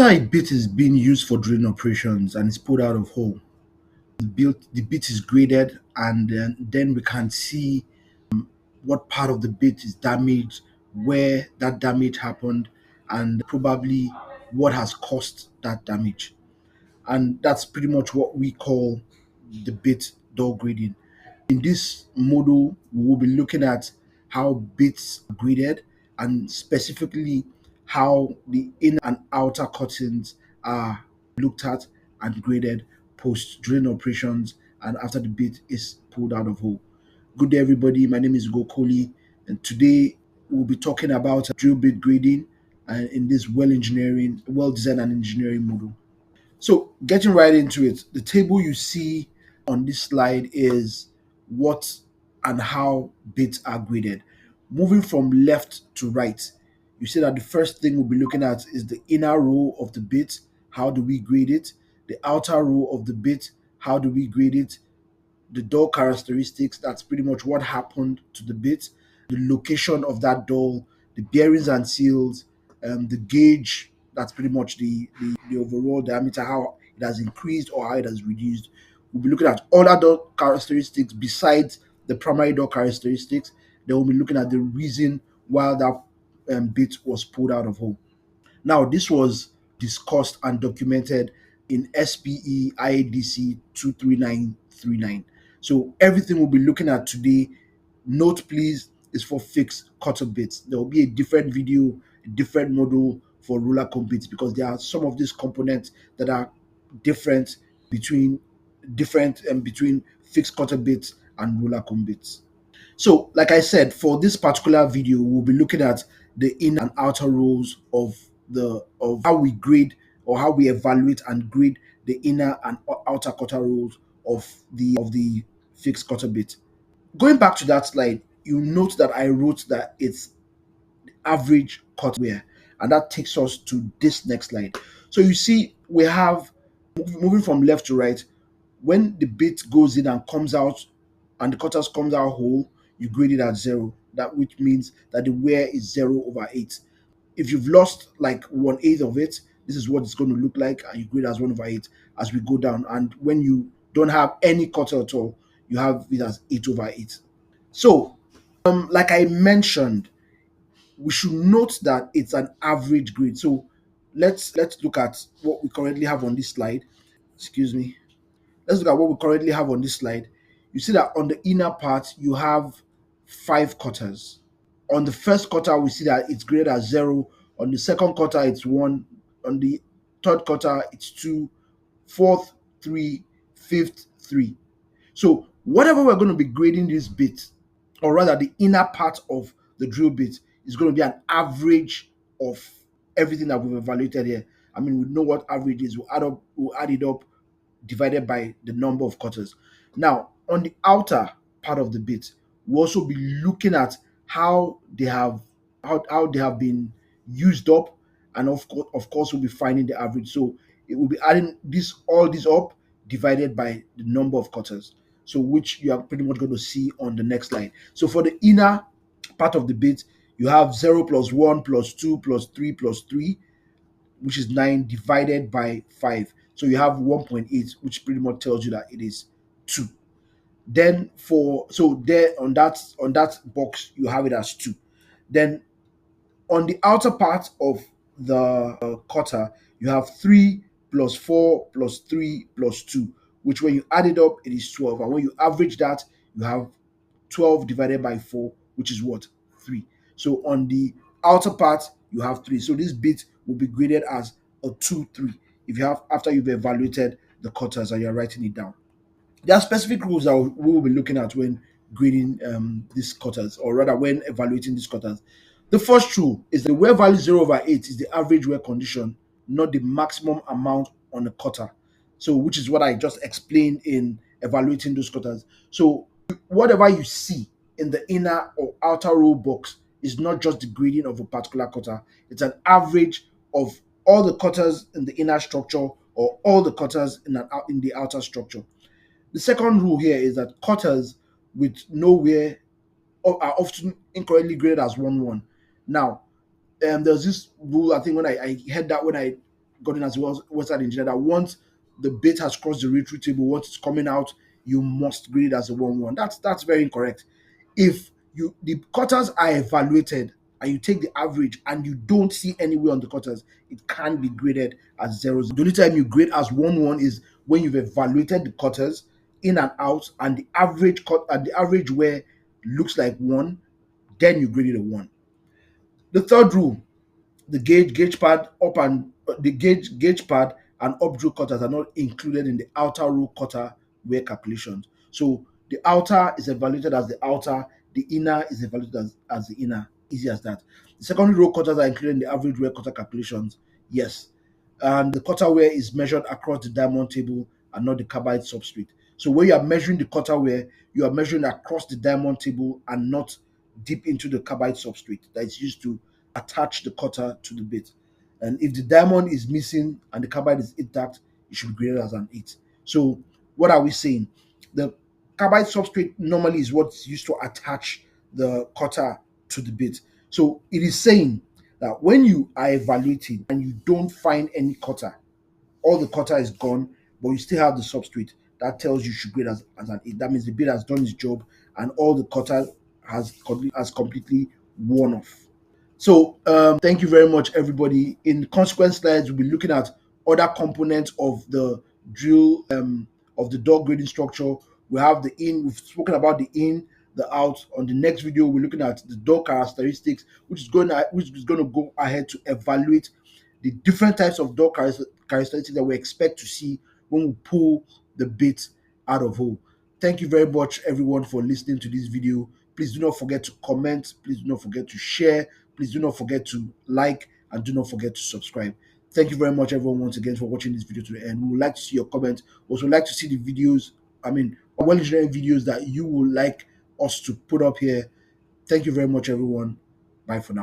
After a bit is being used for drilling operations and is pulled out of hole, the bit is graded, and then we can see what part of the bit is damaged, where that damage happened, and probably what has caused that damage. And that's pretty much what we call the bit door grading. In this model, we will be looking at how bits are graded, and specifically how the inner and outer cuttings are looked at and graded post drilling operations and after the bit is pulled out of hole. Good day, everybody. My name is Gokoli, and today we'll be talking about drill bit grading and in this well designed and engineering model. So, getting right into it, the table you see on this slide is what and how bits are graded. Moving from left to right, you see that the first thing we'll be looking at is the inner row of the bit. How do we grade it? The outer row of the bit. How do we grade it? The door characteristics, that's pretty much what happened to the bit, the location of that door, the bearings and seals, the gauge, that's pretty much the overall diameter, how it has increased or how it has reduced. We'll be looking at other door characteristics besides the primary door characteristics. Then we'll be looking at the reason why that bit was pulled out of hole. Now, this was discussed and documented in SPE IADC 23939. So everything we'll be looking at today, note please, is for fixed cutter bits. There will be a different video, a different model for roller comb bits, because there are some of these components that are different between between fixed cutter bits and roller comb bits. So, like I said, for this particular video, we'll be looking at the inner and outer rows of how we grade or how we evaluate and grade the inner and outer cutter rows of the fixed cutter bit. Going back to that slide, you note that I wrote that it's average cut wear, and that takes us to this next slide. So you see, we have moving from left to right. When the bit goes in and comes out, and the cutters comes out whole, you grade it at 0. That which means that the wear is 0/8. If you've lost like 1/8 of it, this is what it's going to look like, and you grade as 1/8 as we go down. And when you don't have any cutter at all, you have it as 8/8. So, like I mentioned, we should note that it's an average grade. So let's look at what we currently have on this slide. Excuse me. Let's look at what we currently have on this slide. You see that on the inner part, you have 5 cutters. On the first cutter, we see that it's graded as 0. On the second cutter, it's 1. On the third cutter, it's 2. Fourth, 3. Fifth, 3. So whatever we're going to be grading this bit, or rather the inner part of the drill bit, is going to be an average of everything that we've evaluated here. I mean, we know what average is. We'll add it up, divided by the number of cutters. Now, on the outer part of the bit, we'll also be looking at how they have been used up, and of course we'll be finding the average. So it will be adding all this up, divided by the number of cutters. So which you are pretty much going to see on the next slide. So for the inner part of the bit, you have 0 plus 1 plus 2 plus 3 plus 3, which is 9, divided by 5. So you have 1.8, which pretty much tells you that it is 2. Then there on that box, you have it as 2. Then on the outer part of the cutter, you have 3 plus 4 plus 3 plus 2, which when you add it up, it is 12. And when you average that, you have 12 divided by 4, which is what? 3. So on the outer part, you have 3. So this bit will be graded as a 2, 3 if you have after you've evaluated the cutters and you're writing it down. There are specific rules that we will be looking at when grading these cutters, or rather when evaluating these cutters. The first rule is the wear value 0/8 is the average wear condition, not the maximum amount on the cutter. So, which is what I just explained in evaluating those cutters. So, whatever you see in the inner or outer row box is not just the grading of a particular cutter, it's an average of all the cutters in the inner structure or all the cutters in the outer structure. The second rule here is that cutters with no wear are often incorrectly graded as 1/1. Now, there's this rule, I think when I heard that when I gotten as well Western engineer, that once the bit has crossed the read-through table, once it's coming out, you must grade it as a 1-1. That's very incorrect. If the cutters are evaluated and you take the average and you don't see anywhere on the cutters, it can be graded as 0. The only time you grade as 1-1 is when you've evaluated the cutters in and out, and the average cut and the average wear looks like 1, then you grade it a 1. The third rule: the gauge pad up and the gauge pad and up drill cutters are not included in the outer row cutter wear calculations. So the outer is evaluated as the outer, the inner is evaluated as the inner. Easy as that. The secondary row cutters are included in the average wear cutter calculations. Yes. And the cutter wear is measured across the diamond table and not the carbide substrate. So when you are measuring the cutter wear, you are measuring across the diamond table and not deep into the carbide substrate that is used to attach the cutter to the bit. And if the diamond is missing and the carbide is intact, it should be graded as an 8. So what are we saying? The carbide substrate normally is what's used to attach the cutter to the bit. So it is saying that when you are evaluating and you don't find any cutter, all the cutter is gone, but you still have the substrate, that tells you should grade as an 8. That means the bit has done its job and all the cutter has completely worn off. So thank you very much, everybody. In consequence slides, we'll be looking at other components of the drill, of the door grading structure. We have the in. We've spoken about the in, the out. On the next video, we're looking at the door characteristics, which is going to go ahead to evaluate the different types of door characteristics that we expect to see when we pull the bit out of hole. Thank you very much, everyone, for listening to this video. Please do not forget to comment. Please do not forget to share. Please do not forget to like, and do not forget to subscribe. Thank you very much, everyone, once again, for watching this video to the end. We would like to see your comments. Also, like to see the videos, well engineering videos that you would like us to put up here. Thank you very much, everyone. Bye for now.